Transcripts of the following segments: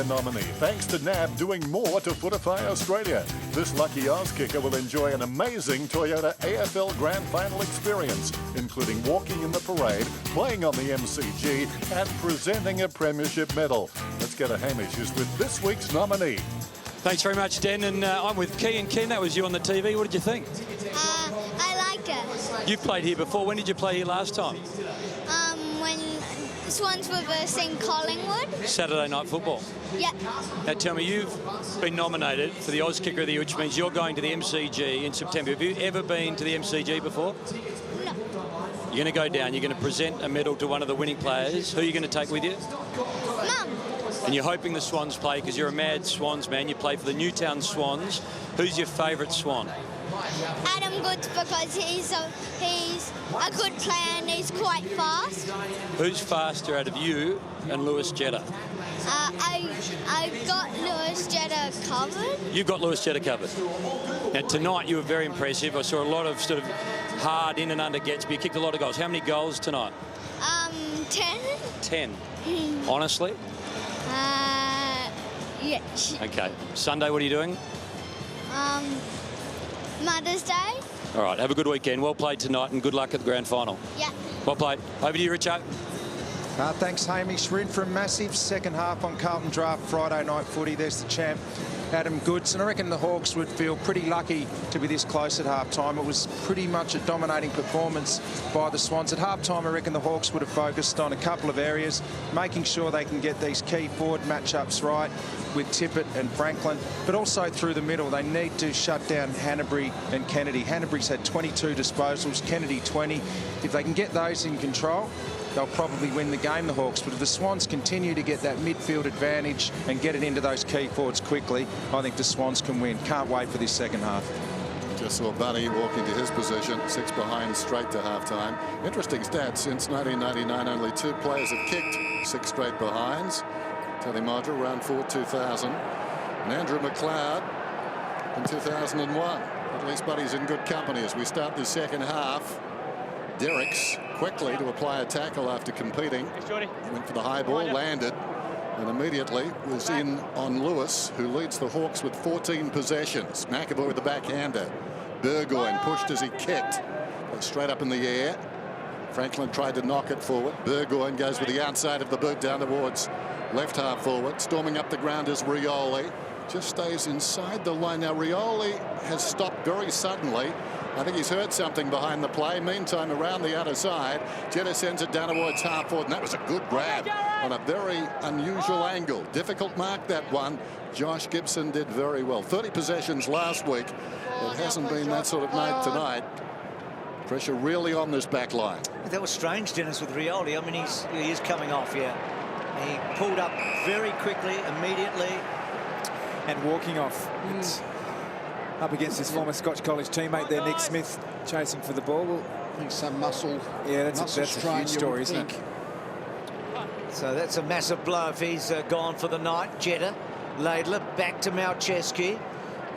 nominee, thanks to NAB doing more to fortify Australia. This lucky Oz kicker will enjoy an amazing Toyota AFL Grand Final experience, including walking in the parade, playing on the MCG and presenting a premiership medal. Let's go to Hamish, who's with this week's nominee. Thanks very much, Den, and I'm with Key. And Ken, that was you on the TV. What did you think? I liked it. You've played here before. When did you play here last time? When Swans were versing Collingwood. Saturday night football. Yeah. Now tell me, you've been nominated for the Oz Kicker of the Year, which means you're going to the MCG in September. Have you ever been to the MCG before? No. You're going to go down. You're going to present a medal to one of the winning players. Who are you going to take with you? Mum. And you're hoping the Swans play because you're a mad Swans man. You play for the Newtown Swans. Who's your favourite Swan? Adam Goods, because he's a good player and he's quite fast. Who's faster out of you and Lewis Jetta? I've got Lewis Jetta covered. You've got Lewis Jetta covered. Now tonight you were very impressive. I saw a lot of sort of hard in and under gets, but you kicked a lot of goals. How many goals tonight? 10. 10. Honestly? Yes. Okay. Sunday, what are you doing? Mother's Day. All right. Have a good weekend. Well played tonight, and good luck at the grand final. Yeah. Well played. Over to you, Richo. Thanks, Hamish. We're in for a massive second half on Carlton Draft Friday night footy. There's the champ, Adam Goods. And I reckon the Hawks would feel pretty lucky to be this close at half-time. It was pretty much a dominating performance by the Swans. At half-time, I reckon the Hawks would have focused on a couple of areas, making sure they can get these key forward matchups right with Tippett and Franklin, but also through the middle. They need to shut down Hanbury and Kennedy. Hanbury's had 22 disposals, Kennedy 20. If they can get those in control, they'll probably win the game, the Hawks. But if the Swans continue to get that midfield advantage and get it into those key forwards quickly, I think the Swans can win. Can't wait for this second half. Just saw Bunny walk into his position, 6 behind straight to halftime. Interesting stats. Since 1999, only 2 players have kicked 6 straight behinds. Tony Modra around 2000. And Andrew McLeod in 2001. At least Buddy's in good company as we start the second half. Derricks quickly to apply a tackle after competing. Went for the high ball, landed, and immediately was in on Lewis, who leads the Hawks with 14 possessions. McAvoy with the backhander. Burgoyne pushed as he kicked. Straight up in the air. Franklin tried to knock it forward. Burgoyne goes with the outside of the boot down towards left half forward. Storming up the ground is Rioli. Just stays inside the line. Now Rioli has stopped very suddenly. I think he's heard something behind the play. Meantime, around the outer side, Jetta sends it down towards half forward, and that was a good grab on a very unusual angle. Difficult mark, that one. Josh Gibson did very well. 30 possessions last week. It hasn't been that sort of night tonight. Pressure really on this back line. That was strange, Dennis, with Rioli. I mean, he is coming off, yeah. He pulled up very quickly, immediately. And walking off. It's up against his former Scotch College teammate there, Nick Smith, chasing for the ball. Well, I think some muscle. Yeah, that's a huge story, isn't it? So that's a massive blow if he's gone for the night. Jetta, Laidler, back to Malcheski.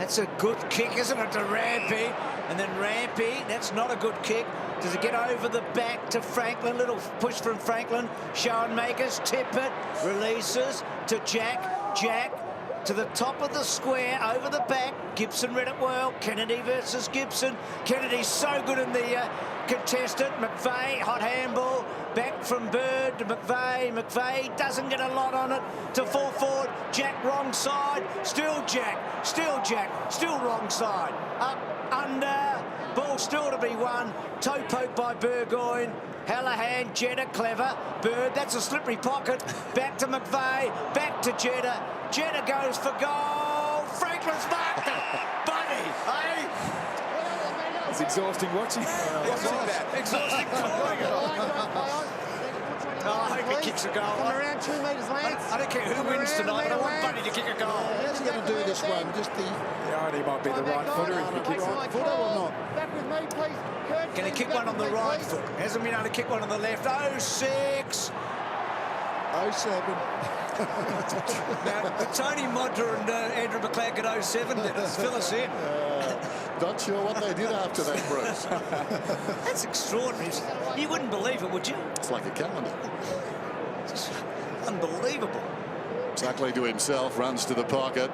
That's a good kick, isn't it, to Rampy? And then Rampy, that's not a good kick. Does it get over the back to Franklin? Little push from Franklin. Schoenmakers, Tippett, releases to Jack. Jack to the top of the square, over the back. Gibson read it well. Kennedy versus Gibson. Kennedy's so good in the contested. McVeigh, hot handball. Back from Bird to McVeigh. McVeigh doesn't get a lot on it to full forward. Jack wrong side. Still Jack. Still Jack. Still wrong side. Up, under. Ball still to be won. Toe poke by Burgoyne. Hallahan, Jetta, clever. Bird, that's a slippery pocket. Back to McVeigh. Back to Jetta. Jetta goes for goal. Franklin's marked it. Bunny, hey? It's exhausting watching. Exhausting calling it. I hope he kicks a goal. Around 2 metres length. I don't care who wins tonight, but I want Bunny to kick a goal. How's he going to do this one? Just the... Yeah, he might be the right footer if he kicks it. Right footer or not? Back with me, please. Can he kick one on the right foot? Hasn't been able to kick one on the left. 06. 07. Now, Tony Modra and Andrew McLeod at 07, Dennis. Fill us in. Not sure what they did after that, Bruce. That's extraordinary. You wouldn't believe it, would you? It's like a calendar. It's unbelievable. Suckling to himself, runs to the pocket,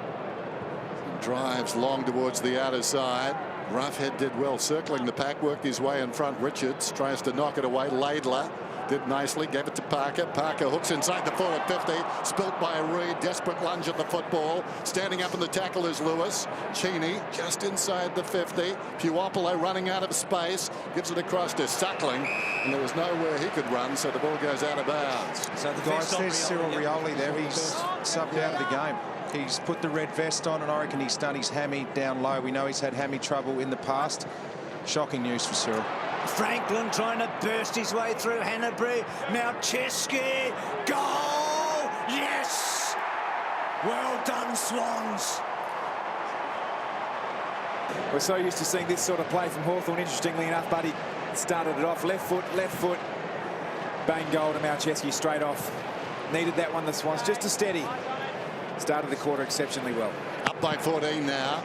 drives long towards the outer side. Roughhead did well circling the pack, worked his way in front. Richards tries to knock it away. Laidler did nicely, gave it to Parker. Parker hooks inside the forward 50, spilt by a Reed. Desperate lunge at the football. Standing up in the tackle is Lewis. Cheney just inside the 50. Puopolo running out of space, gives it across to Suckling, and there was nowhere he could run, so the ball goes out of bounds. So the Guys, there's Cyril Rioli there. He's subbed out of the game. He's put the red vest on, and I reckon he's done his hammy down low. We know he's had hammy trouble in the past. Shocking news for Cyril. Franklin trying to burst his way through Hanbury. Malcheski. Goal! Yes! Well done, Swans. We're so used to seeing this sort of play from Hawthorn. Interestingly enough, Buddy started it off. Left foot. Bang goal to Malcheski straight off. Needed that one, the Swans, just to steady. Started the quarter exceptionally well. Up by 14 now.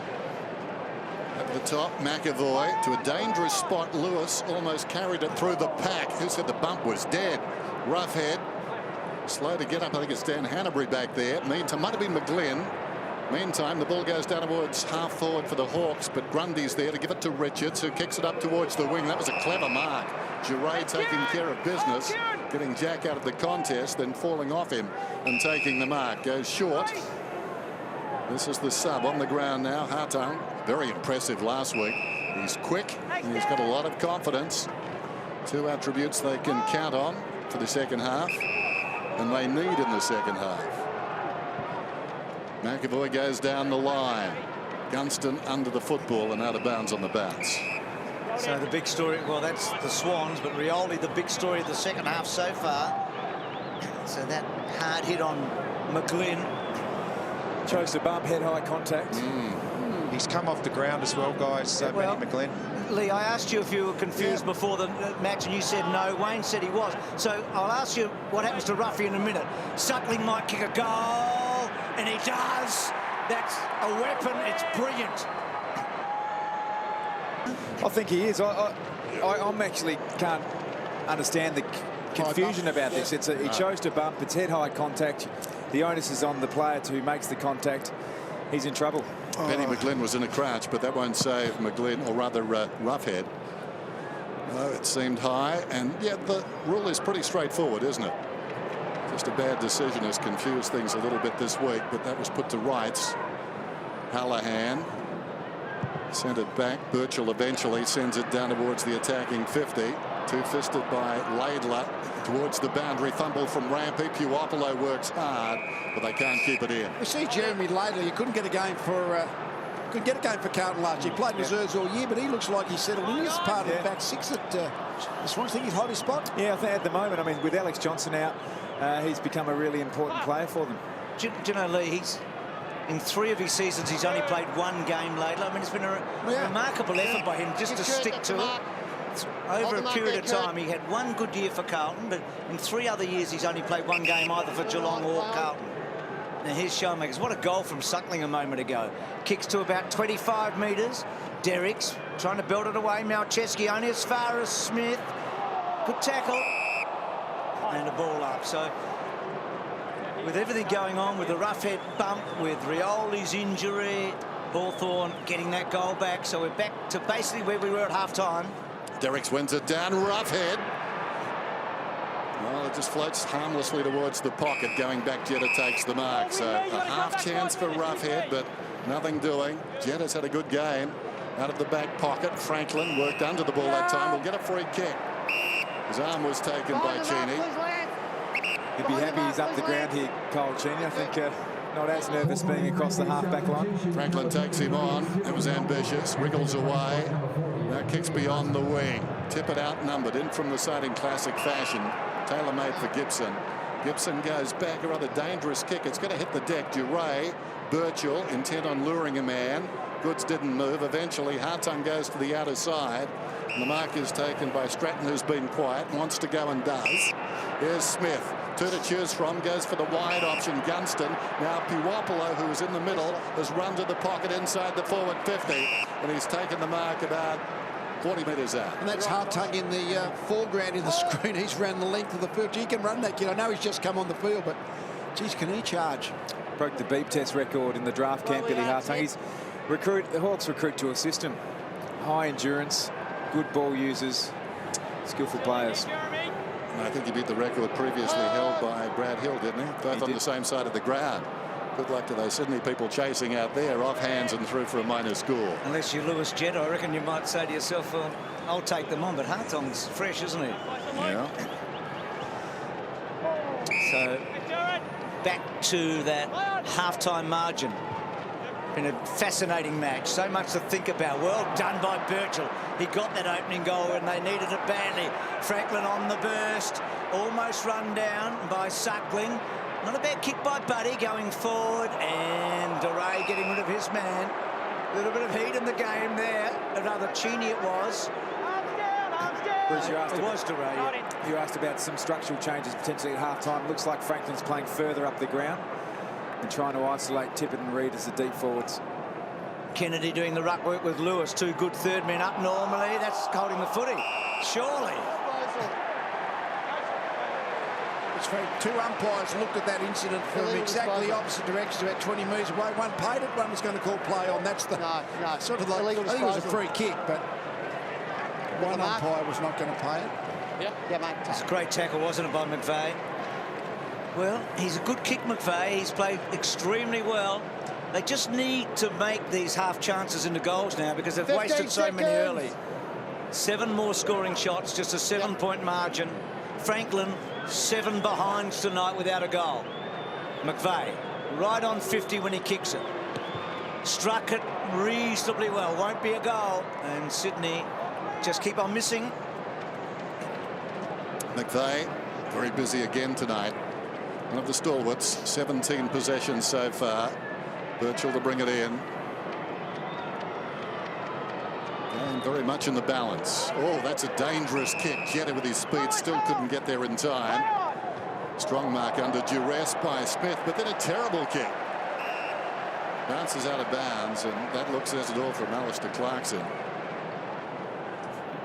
At the top, McAvoy to a dangerous spot. Lewis almost carried it through the pack. Who said the bump was dead? Roughhead slow to get up. I think it's Dan Hanbury back there. Meantime, might have been McGlynn. Meantime, the ball goes down towards half forward for the Hawks, but Grundy's there to give it to Richards, who kicks it up towards the wing. That was a clever mark. Giray taking care of business, getting Jack out of the contest, then falling off him and taking the mark. Goes short. This is the sub on the ground now. Hawthorn, very impressive last week. He's quick, and he's got a lot of confidence. Two attributes they can count on for the second half, and they need in the second half. McAvoy goes down the line. Gunston under the football and out of bounds on the bounce. So the big story, well, that's the Swans, but Rioli, the big story of the second half so far. So that hard hit on McGlynn. Chose to bump, head high contact. He's come off the ground as well, guys. Benny McGlynn. Lee, I asked you if you were confused before the match, and you said no. Wayne said he was. So I'll ask you what happens to Ruffy in a minute. Suckling might kick a goal, and he does. That's a weapon. It's brilliant. I think he is. I'm actually can't understand the confusion about this. He chose to bump. It's head high contact. The onus is on the player who makes the contact. He's in trouble. Benny McGlynn was in a crouch, but that won't save McGlynn, or rather Roughhead. No, it seemed high, and yeah, the rule is pretty straightforward, isn't it? Just a bad decision has confused things a little bit this week, but that was put to rights. Hallahan sent it back. Birchall eventually sends it down towards the attacking 50. Two-fisted by Laidler towards the boundary. Fumble from Rampy. Puopolo works hard, but they can't keep it in. We see Jeremy Laidler. You couldn't get a game for Carlton last year. He played reserves all year, but he looks like he's settled in. He's part of the back six at the Swans. Think he's hold his spot. Yeah, I think at the moment, I mean, with Alex Johnson out, he's become a really important player for them. Do you know, Lee, in 3 of his seasons, he's only played 1 game lately. I mean, it's been a remarkable effort by him just to stick to it. Over a period of time, he had 1 good year for Carlton, but in 3 other years, he's only played 1 game either for Geelong or Carlton. Now, here's Showmakers. What a goal from Suckling a moment ago. Kicks to about 25 metres. Derricks trying to belt it away. Malcheski only as far as Smith. Good tackle. And the ball up. So, with everything going on, with the Roughhead bump, with Rioli's injury, Hawthorn getting that goal back. So we're back to basically where we were at half-time. Derricks wins it down. Roughhead. Well, it just floats harmlessly towards the pocket. Going back, Jetta takes the mark. So a half chance for Roughhead, but nothing doing. Jetta's had a good game. Out of the back pocket, Franklin worked under the ball that time. Will get a free kick. His arm was taken by Cheney. He'd be happy he's up the ground here, Cole Cheney. I think not as nervous being across the half-back line. Franklin takes him on. It was ambitious. Wriggles away. Now kicks beyond the wing. Tippett outnumbered in from the side in classic fashion. Tailor-made for Gibson. Gibson goes back. A rather dangerous kick. It's going to hit the deck. Giray, Birchall, intent on luring a man. Goods didn't move. Eventually, Hawthorn goes to the outer side. And the mark is taken by Stratton, who's been quiet, wants to go and does. Here's Smith. 2 to choose from, goes for the wide option. Gunston. Now Puopolo, who is in the middle, has run to the pocket inside the forward 50, and he's taken the mark about 40 metres out. And that's Hawthorn in the foreground in the screen. He's ran the length of the field. He can run that kid. I know he's just come on the field, but Geez, can he charge? Broke the beep test record in the draft camp, Billy Hartung. The Hawks recruit to a system. High endurance, good ball users, skillful players. And I think he beat the record previously held by Brad Hill, didn't he? Both on the same side of the ground. Good luck to those Sydney people chasing out there, off hands and through for a minor score. Unless you're Lewis Jett, I reckon you might say to yourself, I'll take them on, but Hartong's fresh, isn't he? Yeah. So back to that half-time margin. Been a fascinating match. So much to think about. Well done by Birchall. He got that opening goal and they needed it badly. Franklin on the burst. Almost run down by Suckling. Not a bad kick by Buddy going forward. And Duray getting rid of his man. A little bit of heat in the game there. Another Cheney it was. Bruce, you asked Duray. about some structural changes potentially at half-time. Looks like Franklin's playing further up the ground and trying to isolate Tippett and Reid as the deep forwards. Kennedy doing the ruck work with Lewis. Two good third men up normally. That's holding the footy. Surely. It's funny, two umpires looked at that incident from exactly the opposite direction, about 20 metres away. One paid it, one was going to call play on. That's the sort of like, I think it was a free kick, but one umpire was not going to pay it. Yeah, mate. It's a great tackle, wasn't it, by McVeigh? Well, he's a good kick, McVeigh. He's played extremely well. They just need to make these half chances into goals now because they've wasted so many early. 7 more scoring shots, just a 7-point margin. Franklin, 7 behinds tonight without a goal. McVeigh, right on 50 when he kicks it. Struck it reasonably well. Won't be a goal. And Sydney just keep on missing. McVeigh, very busy again tonight. One of the stalwarts, 17 possessions so far. Birchall to bring it in. Game very much in the balance. Oh, that's a dangerous kick. Jetta with his speed still couldn't get there in time. Strong mark under duress by Smith, but then a terrible kick. Bounces out of bounds, and that looks as it all from Alistair Clarkson.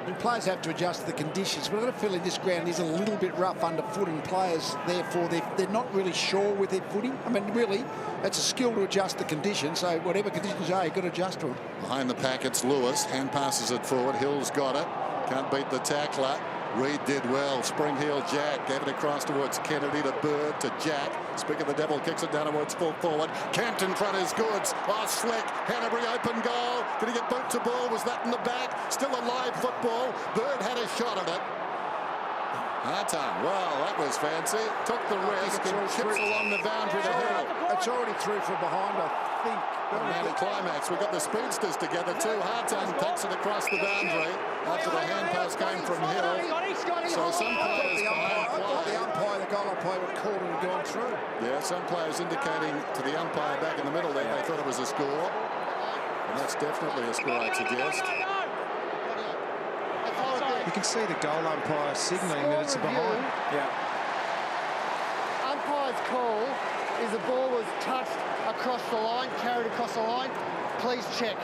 And players have to adjust to the conditions. We've got to feel in this ground is a little bit rough underfoot, and players, therefore, they're not really sure with their footing. I mean, really, it's a skill to adjust the conditions. So whatever conditions are, you've got to adjust to them. Behind the pack, it's Lewis. Hand passes it forward. Hill's got it. Can't beat the tackler. Reid did well. Spring heel Jack gave it across towards Kennedy to Bird to Jack. Speak of the devil, kicks it down towards full forward. Campton front is goods. Oh, Slick. Hanbury open goal. Did he get boot to ball? Was that in the back? Still a live football. Bird had a shot at it. Hartung, well, that was fancy. Took the risk and chips along the boundary to Hill. It's already through from behind, I think. And the climax, we've got the speedsters together too. Hartung takes it across the boundary after the hand pass came from Hill. So some players behind the goal umpire would call it and gone through. Yeah, some players indicating to the umpire back in the middle there they thought it was a score. And that's definitely a score, I'd suggest. You can see the goal umpire signalling that it's a behind. Yeah. Umpire's call is the ball was touched across the line, carried across the line. Please check.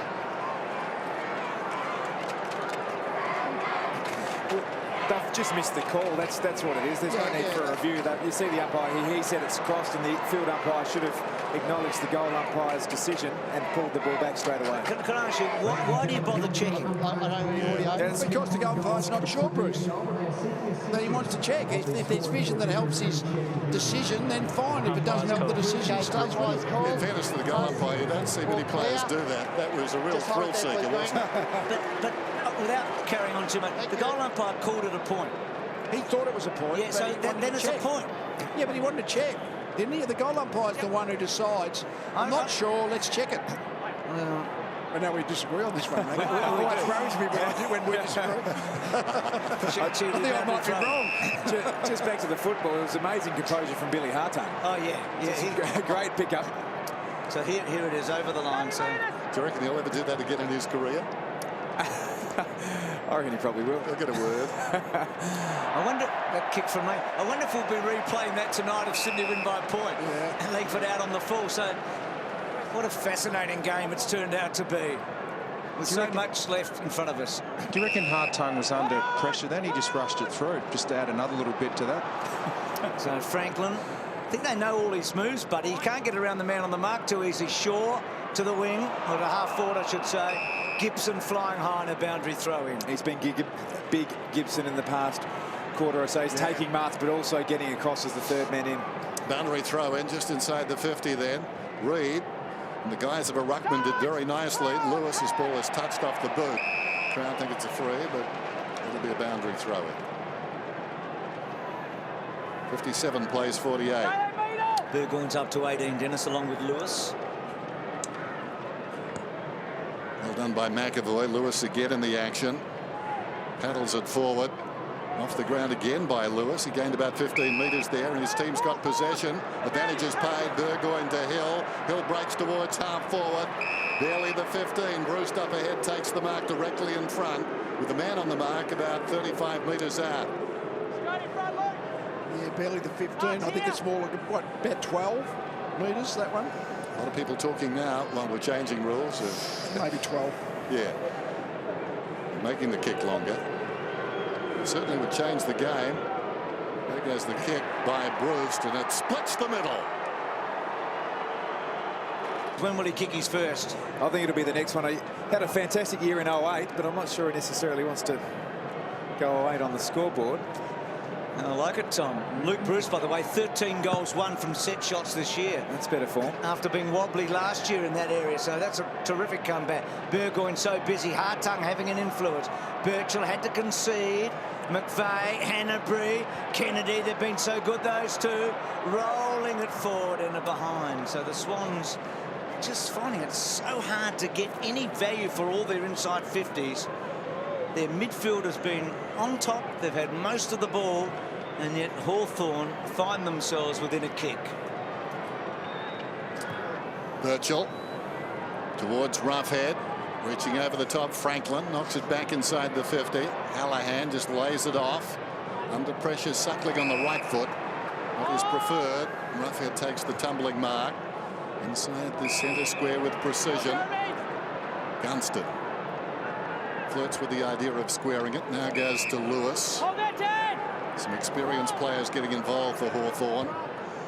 They've just missed the call. That's what it is. There's no need for a review. You see the umpire, he said it's crossed, and the field umpire should have acknowledged the goal umpire's decision and pulled the ball back straight away. Can I ask you, why do you bother checking? I don't know audio. It's because the goal umpire's not sure, Bruce. Then he wants to check. If there's vision that helps his decision, then fine. If it doesn't help the decision, he stays with it. In fairness to the goal umpire, you don't see many players do that. That was a real thrill seeker, wasn't it? But without carrying on too much, the goal umpire called it a point. He thought it was a point. Yeah, so then it's a point. Yeah, but he wanted to check, didn't he? The goal umpire's the one who decides. I'm not sure. Let's check it. But now we disagree on this one, mate. It always worries me when we disagree. I think I might be wrong. Just back to the football, it was amazing composure from Billy Hartung. Oh, yeah. Great pickup. So here it is, over the line. So Do you reckon he'll ever do that again in his career? I reckon he probably will. He'll get a word. I wonder, that kick from me, I wonder if we'll be replaying that tonight if Sydney win by a point. Yeah. And Langford out on the full. So what a fascinating game it's turned out to be. With so much left in front of us. Do you reckon Hartung was under pressure then? He just rushed it through, just to add another little bit to that. So Franklin I think they know all his moves, but he can't get around the man on the mark too easy. Shaw to the wing, or to half forward, I should say. Gibson flying high in a boundary throw in. He's been big Gibson in the past quarter or so. He's taking marks, but also getting across as the third man in. Boundary throw in just inside the 50 then. Reid and the guys of a ruckman did very nicely. Lewis's ball is touched off the boot. Crown think it's a free, but it'll be a boundary throw in. 57 plays 48. Burgoyne's up to 18, Dennis, along with Lewis. Well done by McAvoy. Lewis again in the action. Paddles it forward. Off the ground again by Lewis. He gained about 15 metres there, and his team's got possession. Advantage is paid. Burgoyne to Hill. Hill breaks towards half forward. Barely the 15. Bruce up ahead takes the mark directly in front, with the man on the mark about 35 metres out. Yeah, barely the 15. I think it's more like, what, about 12 metres, that one? A lot of people talking now, well, we're changing rules. Maybe 12. Yeah. Making the kick longer. Certainly would change the game. There goes the kick by Bruce, and it splits the middle. When will he kick his first? I think it'll be the next one. He had a fantastic year in 08, but I'm not sure he necessarily wants to go 08 on the scoreboard. I like it, Tom. Luke Bruce, by the way, 13 goals won from set shots this year. That's better form. After being wobbly last year in that area, so that's a terrific comeback. Burgoyne so busy, Hartung having an influence. Birchall had to concede. McVeigh, Hanbury, Kennedy, they've been so good, those two. Rolling it forward and a behind. So the Swans just finding it so hard to get any value for all their inside 50s. Their midfield has been on top. They've had most of the ball, and yet Hawthorn find themselves within a kick. Birchall towards Roughhead, reaching over the top. Franklin knocks it back inside the 50. Hallahan just lays it off. Under pressure, Suckling on the right foot. What is preferred. Roughhead takes the tumbling mark inside the centre square with precision. Gunston flirts with the idea of squaring it. Now goes to Lewis. Some experienced players getting involved for Hawthorn,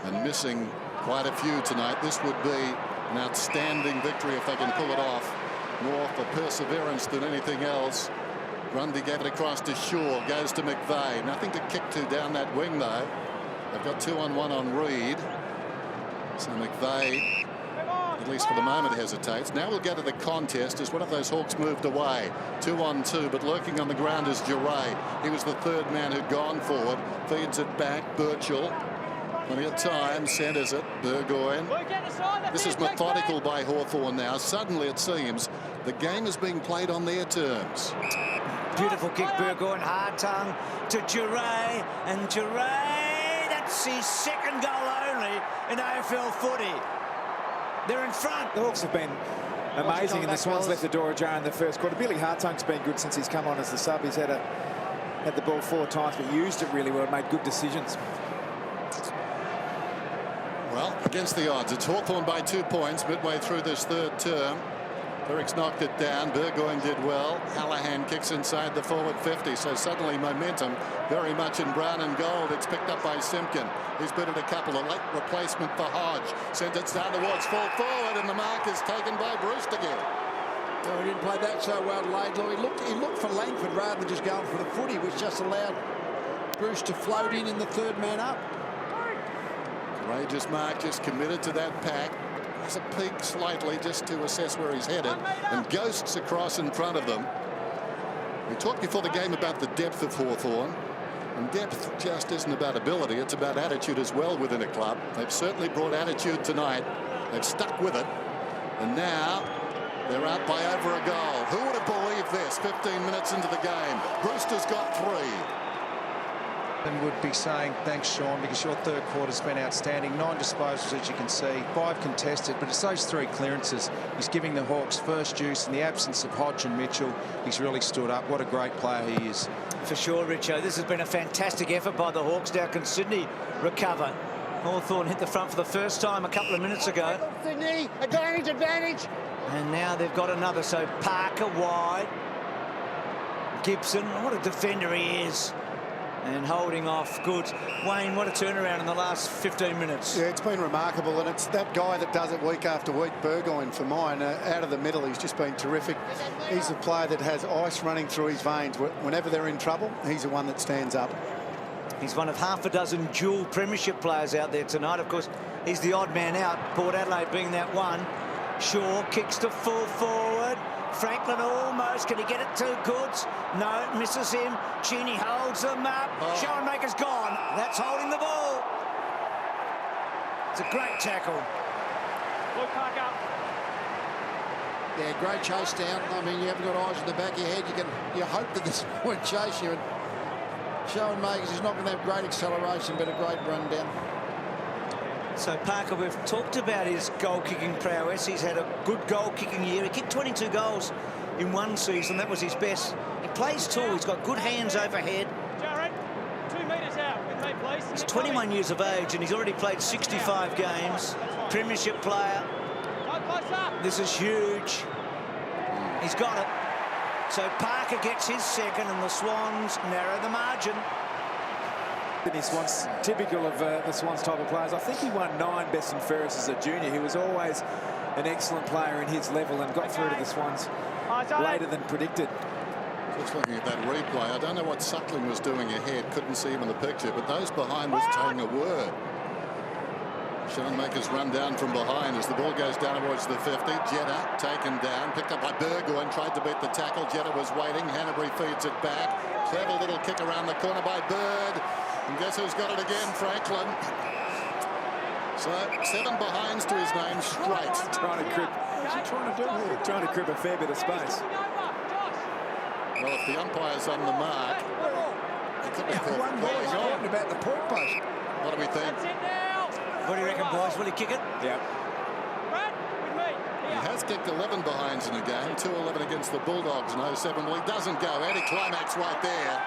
and missing quite a few tonight. This would be an outstanding victory if they can pull it off. More for perseverance than anything else. Grundy gave it across to Shaw. Goes to McVeigh. Nothing to kick to down that wing, though. They've got 2-on-1 on Reid. So McVeigh, at least for the moment, hesitates. Now we'll go to the contest as one of those Hawks moved away. 2-on-2, but lurking on the ground is Giray. He was the third man who'd gone forward. Feeds it back. Birchall. Plenty of time. Centres it. Burgoyne. This is methodical by Hawthorn now. Suddenly it seems the game is being played on their terms. Beautiful kick, Burgoyne. Hartung to Giray. And Giray, that's his second goal only in AFL footy. They're in front. The Hawks have been amazing, and the Swans left the door ajar in the first quarter. Billy Hartung's been good since he's come on as the sub. He's had the ball 4 times, but used it really well, made good decisions. Well, against the odds, it's Hawthorn by 2 points midway through this third term. Berwick's knocked it down. Burgoyne did well. Hallahan kicks inside the forward 50. So suddenly momentum very much in brown and gold. It's picked up by Simpkin. He's been at a couple. A late replacement for Hodge. Sent it down towards full forward, and the mark is taken by Bruce again. No, he didn't play that so well, Laidlaw. He looked for Langford rather than just going for the footy, which just allowed Bruce to float in the third man up. Courageous mark, just committed to that pack. Has a peek slightly just to assess where he's headed, and ghosts across in front of them. We talked before the game about the depth of Hawthorn, and depth just isn't about ability, it's about attitude as well within a club. They've certainly brought attitude tonight. They've stuck with it, and now they're out by over a goal. Who would have believed this 15 minutes into the game? Brewster's got 3. And would be saying thanks, Sean, because your third quarter's been outstanding. 9 disposals, as you can see, 5 contested, but it's those 3 clearances. He's giving the Hawks first juice. In the absence of Hodge and Mitchell, he's really stood up. What a great player he is. For sure, Richo. This has been a fantastic effort by the Hawks. Now can Sydney recover? Hawthorn hit the front for the first time a couple of minutes ago. Sydney, advantage. And now they've got another. So Parker wide. Gibson, what a defender he is. and holding off Goods. Wayne, what a turnaround in the last 15 minutes. Yeah, it's been remarkable, and it's that guy that does it week after week, Burgoyne, for mine. Out of the middle, he's just been terrific. He's a player that has ice running through his veins. Whenever they're in trouble, he's the one that stands up. He's one of half a dozen dual premiership players out there tonight. Of course, he's the odd man out, Port Adelaide being that one. Shaw kicks to full forward. Franklin almost. Can he get it to Goods? No, misses him. Cheney holds them up. Schoenmaker's gone. That's holding the ball. It's a great tackle. Luke Parker. Yeah, great chase down. I mean, you haven't got eyes in the back of your head. You hope that this won't chase you. And Schoenmakers is not going to have great acceleration, but a great run down. So Parker, we've talked about his goal-kicking prowess. He's had a good goal-kicking year. He kicked 22 goals in one season. That was his best. He plays tall. He's got good hands overhead. Jared, 2 metres out with me, please. He's 21 years of age, and he's already played 65 games. Premiership player. This is huge. He's got it. So Parker gets his second, and the Swans narrow the margin. Sydney Swans, typical of the Swans type of players. I think he won 9 best and fairest as a junior. He was always an excellent player in his level and got through to the Swans later than predicted. Just looking at that replay, I don't know what Suckling was doing ahead. Couldn't see him in the picture, but those behind was telling a word. Schoenmaker's run down from behind as the ball goes down towards the 50. Jetta taken down, picked up by Burgoyne, tried to beat the tackle. Jetta was waiting. Hanbury feeds it back. Clever little kick around the corner by Bird. And guess who's got it again? Franklin. So 7 behinds to his name straight. Trying to crib a fair bit of space. Well, if the umpire's on the mark, it could be called about the point post. What do we think? What do you reckon, boys? Will he kick it? Yeah. He has kicked 11 behinds in a game, 2-11 against the Bulldogs in 07. Well, he doesn't go. Anti-climax right there.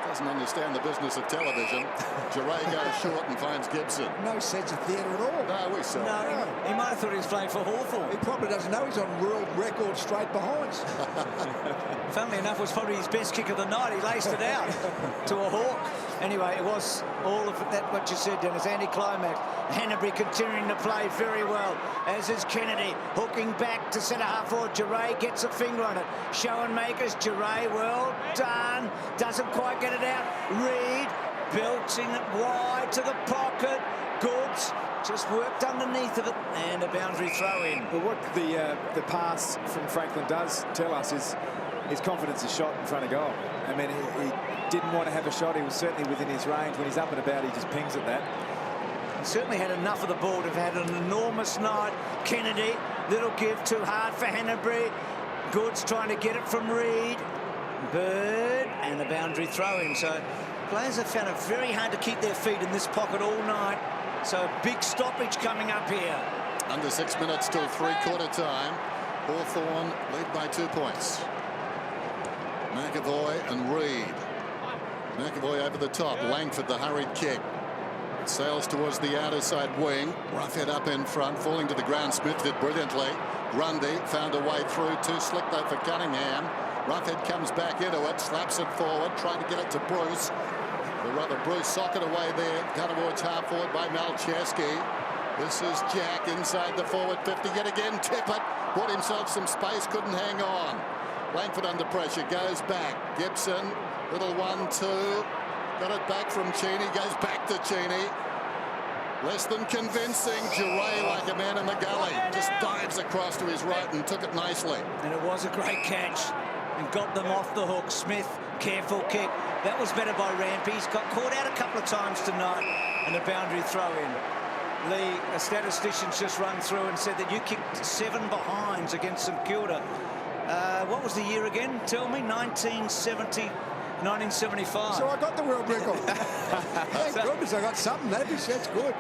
Doesn't understand the business of television. Giray goes short and finds Gibson. No sense of theatre at all. No, we saw. No, he might have thought he was playing for Hawthorn. He probably doesn't know he's on world record straight behinds. Funnily enough, it was probably his best kick of the night. He laced it out to a hawk. Anyway, it was all of that what you said, Dennis. Anti-climax. Hanbury continuing to play very well, as is Kennedy. Hooking back to centre half forward. Giray gets a finger on it. Schoenmakers. Giray, well done. Doesn't quite get it out. Reed belting it wide to the pocket. Goods just worked underneath of it, and a boundary throw in. Well, what the pass from Franklin does tell us is his confidence is shot in front of goal. I mean, he didn't want to have a shot. He was certainly within his range. When he's up and about, he just pings at that. He certainly had enough of the ball to have had an enormous night. Kennedy, little give, too hard for Hanbury. Goods trying to get it from Reed. Bird, and a boundary throw in. So players have found it very hard to keep their feet in this pocket all night. So big stoppage coming up here. Under 6 minutes till 3/4 time. Hawthorn lead by 2 points. McAvoy and Reed. McAvoy over the top. Langford the hurried kick. Sails towards the outer side wing. Roughhead up in front, falling to the ground. Smith did brilliantly. Grundy found a way through. Too slick though for Cunningham. Roughhead comes back into it, slaps it forward, trying to get it to Bruce. Or rather, Bruce socket away there, down towards half forward by Malcheski. This is Jack inside the forward 50 yet again. Tippett bought himself some space, couldn't hang on. Langford under pressure, goes back. Gibson, little 1-2. Got it back from Cheney, goes back to Cheney. Less than convincing. Giray, like a man in the gully, just dives across to his right and took it nicely. And it was a great catch and got them off the hook. Smith, careful kick. That was better by Rampy. He's got caught out a couple of times tonight, and a boundary throw in. Lee, a statistician, just run through and said that you kicked 7 behinds against St Kilda. What was the year again? Tell me. 1975. So I got the world record. Thank goodness I got something. That's good.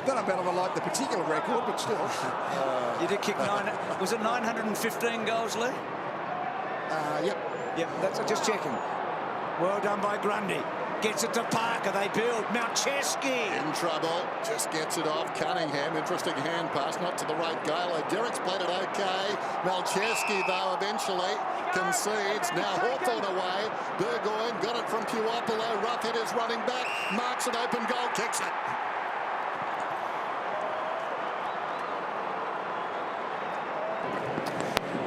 Don't know about if I like the particular record, but still. You did kick 9. Was it 915 goals, Lee? Yep. Yep, that's just checking. Well done by Grundy. gets it to Parker. They build. Malcheski. In trouble. Just gets it off. Cunningham. Interesting hand pass. Not to the right guy. Derrick's played it okay. Malcheski, though, eventually concedes. Now Hawthorn away. Burgoyne got it from Puopolo. Roughhead is running back. Marks an open goal. Kicks it.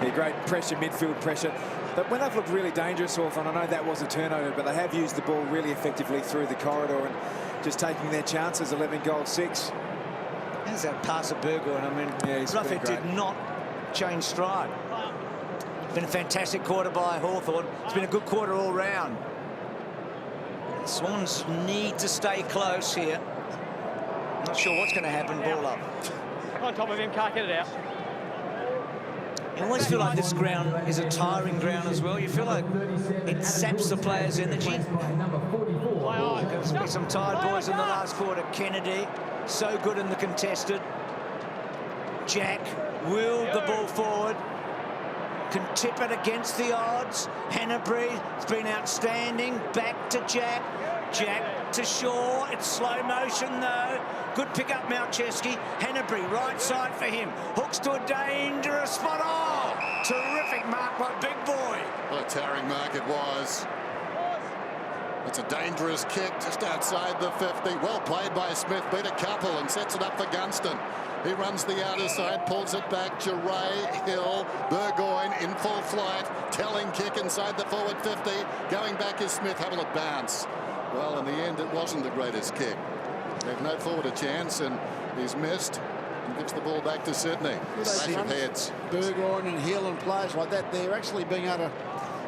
Yeah, great pressure, midfield pressure. But when they've looked really dangerous, Hawthorn, I know that was a turnover, but they have used the ball really effectively through the corridor and just taking their chances. 11 goal 6. There's that pass of Burgoyne. I mean, Roughhead did not change stride. It's been a fantastic quarter by Hawthorn. It's been a good quarter all round. Swans need to stay close here. Not sure what's going to happen. Ball up. On top of him, can't get it out. I always feel like this ground is a tiring ground as well. You feel like it saps the players' energy. There's been some tired boys in the last quarter. Kennedy, so good in the contested. Jack willed the ball forward. Can tip it against the odds. Hanbury has been outstanding. Back to Jack. Jack to Shaw. It's slow motion though. Good pick up, Malcheski. Hanbury, right side for him. Hooks to a dangerous spot. Oh, terrific mark by Big Boy. What a towering mark it was. It's a dangerous kick just outside the 50. Well played by Smith. Beat a couple and sets it up for Gunston. He runs the outer side, pulls it back. Geray, Hill, Burgoyne in full flight. Telling kick inside the forward 50. Going back is Smith. How will it bounce? Well, in the end, it wasn't the greatest kick. Gave no forward a chance, and he's missed and gives the ball back to Sydney. Clash of heads. Burgoyne and Hill and players like that, they're actually being able to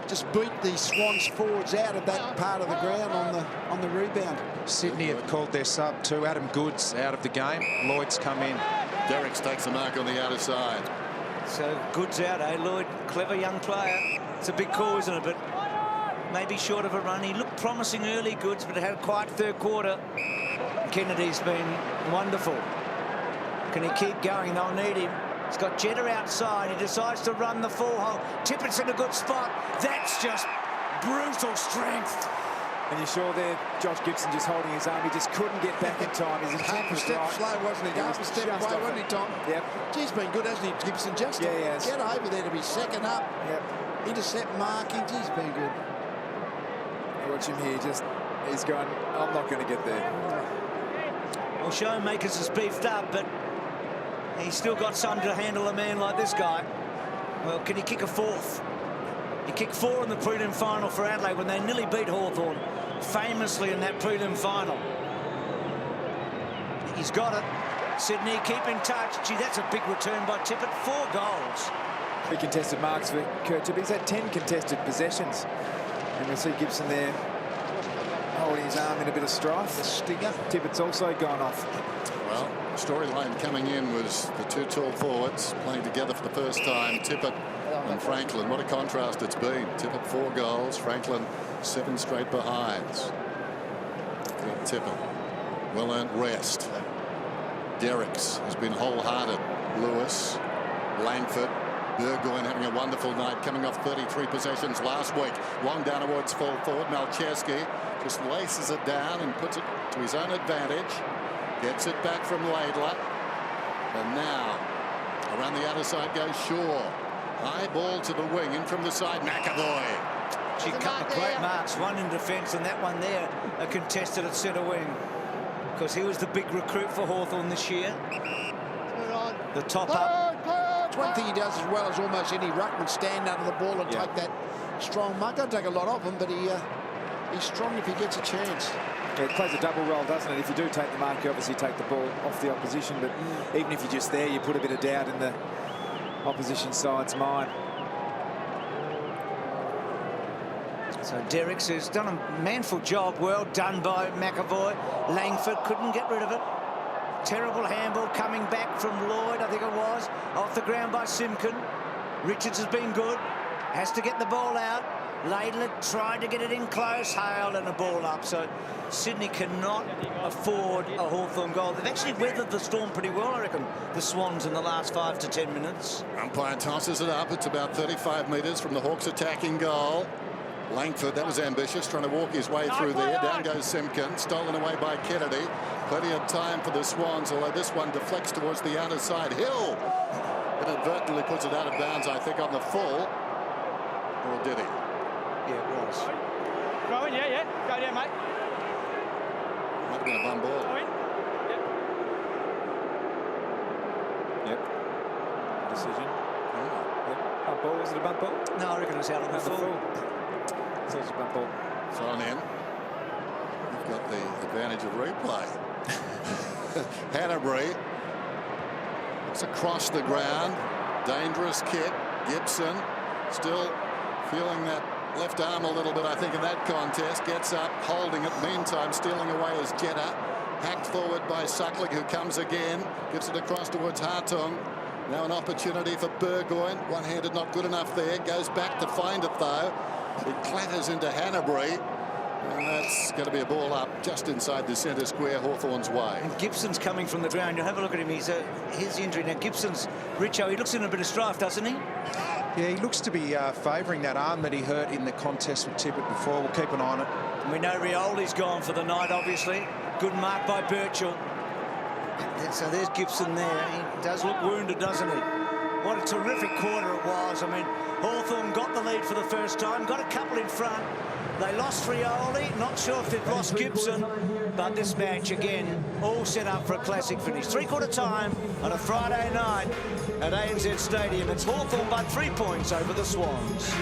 just beat these Swans forwards out of that part of the ground on the rebound. Sydney have called their sub too. Adam Goods out of the game. Lloyd's come in. Derrick takes the mark on the outer side. So Goods out, eh? Lloyd, clever young player. It's a big call, isn't it? But maybe short of a run. He looked promising early, Goods, but it had a quiet third quarter. Kennedy's been wonderful. Can he keep going? They'll need him. He's got Jetta outside. He decides to run the full hole. Tippett's in a good spot. That's just brutal strength. And you saw there Josh Gibson just holding his arm. He just couldn't get back in time. His intent Half a was step right. slow, wasn't he? Half a step away, wasn't he, Tom? Yep. He's been good, hasn't he, Gibson? Just to get over there to be second up. Yep. Intercept marking. He's been good. Watch him here. He's going, I'm not going to get there. Well, Showmakers has beefed up, but he's still got some to handle a man like this guy. Well, can he kick a fourth? He kicked 4 in the prelim final for Adelaide when they nearly beat Hawthorn, famously in that prelim final. He's got it. Sydney, keep in touch. Gee, that's a big return by Tippett. 4 goals. 3 contested marks for Kurt Tippett. He's had 10 contested possessions. And you'll see Gibson there holding his arm in a bit of strife. The stinger. Tippett's also gone off. Well, storyline coming in was the 2 tall forwards playing together for the first time. Tippett and Franklin. What a contrast it's been. Tippett 4 goals. Franklin 7 straight behinds. Tippett. Well-earned rest. Derricks has been wholehearted. Lewis. Langford. Burgoyne having a wonderful night, coming off 33 possessions last week. Long down towards full forward. Malcheski just laces it down and puts it to his own advantage. Gets it back from Laidler. And now around the outer side goes Shaw. High ball to the wing. In from the side, McAvoy. She cut the great marks. One in defence and that one there, a contested at centre wing. Because he was the big recruit for Hawthorn this year. The top up. One thing he does as well as almost any ruckman, stand under the ball and take that strong mark. Don't take a lot of him, but he's strong if he gets a chance. Yeah, it plays a double role, doesn't it? If you do take the mark, you obviously take the ball off the opposition, but even if you're just there, you put a bit of doubt in the opposition side's mind. So Derricks has done a manful job. Well done by McAvoy. Langford couldn't get rid of it. Terrible handball coming back from Lloyd, I think it was. Off the ground by Simpkin. Richards has been good. Has to get the ball out. Laidler tried to get it in close. Hale and a ball up. So Sydney cannot afford a Hawthorn goal. They've actually weathered the storm pretty well, I reckon, the Swans in the last 5 to 10 minutes. Umpire tosses it up. It's about 35 metres from the Hawks attacking goal. Langford, that was ambitious, trying to walk his way through there. Down goes Simpkin, stolen away by Kennedy. Plenty of time for the Swans, although this one deflects towards the outer side. Hill inadvertently puts it out of bounds, I think, on the full. Or did he? Yeah, it was. Go in, yeah. Go down, mate. Might have been a bum ball. Go in. Yep. Decision. Yep. Bump ball. Was it a bump ball? No, I reckon it's out on the full. So it's a bump ball. Thrown in. You've got the advantage of replay. Hanbury. It's across the ground. Dangerous kick. Gibson still feeling that left arm a little bit, I think, in that contest. Gets up, holding it. Meantime, stealing away is Jetta. Hacked forward by Suckling, who comes again. Gives it across towards Hartung. Now an opportunity for Burgoyne. One-handed, not good enough there. Goes back to find it, though. It clatters into Hanbury. And that's going to be a ball up just inside the centre square, Hawthorn's way. And Gibson's coming from the ground. You'll have a look at him. He's his injury. Now, Gibson's, Richo, he looks in a bit of strife, doesn't he? Yeah, he looks to be favouring that arm that he hurt in the contest with Tippett before. We'll keep an eye on it. And we know Rioli's gone for the night, obviously. Good mark by Birchall. So there's Gibson there. He does look wounded, doesn't he? What a terrific quarter it was. I mean, Hawthorn got the lead for the first time, got a couple in front. They lost Rioli. Not sure if they've lost Gibson. But this match, again, all set up for a classic finish. Three-quarter time on a Friday night at ANZ Stadium. It's Hawthorn by 3 points over the Swans.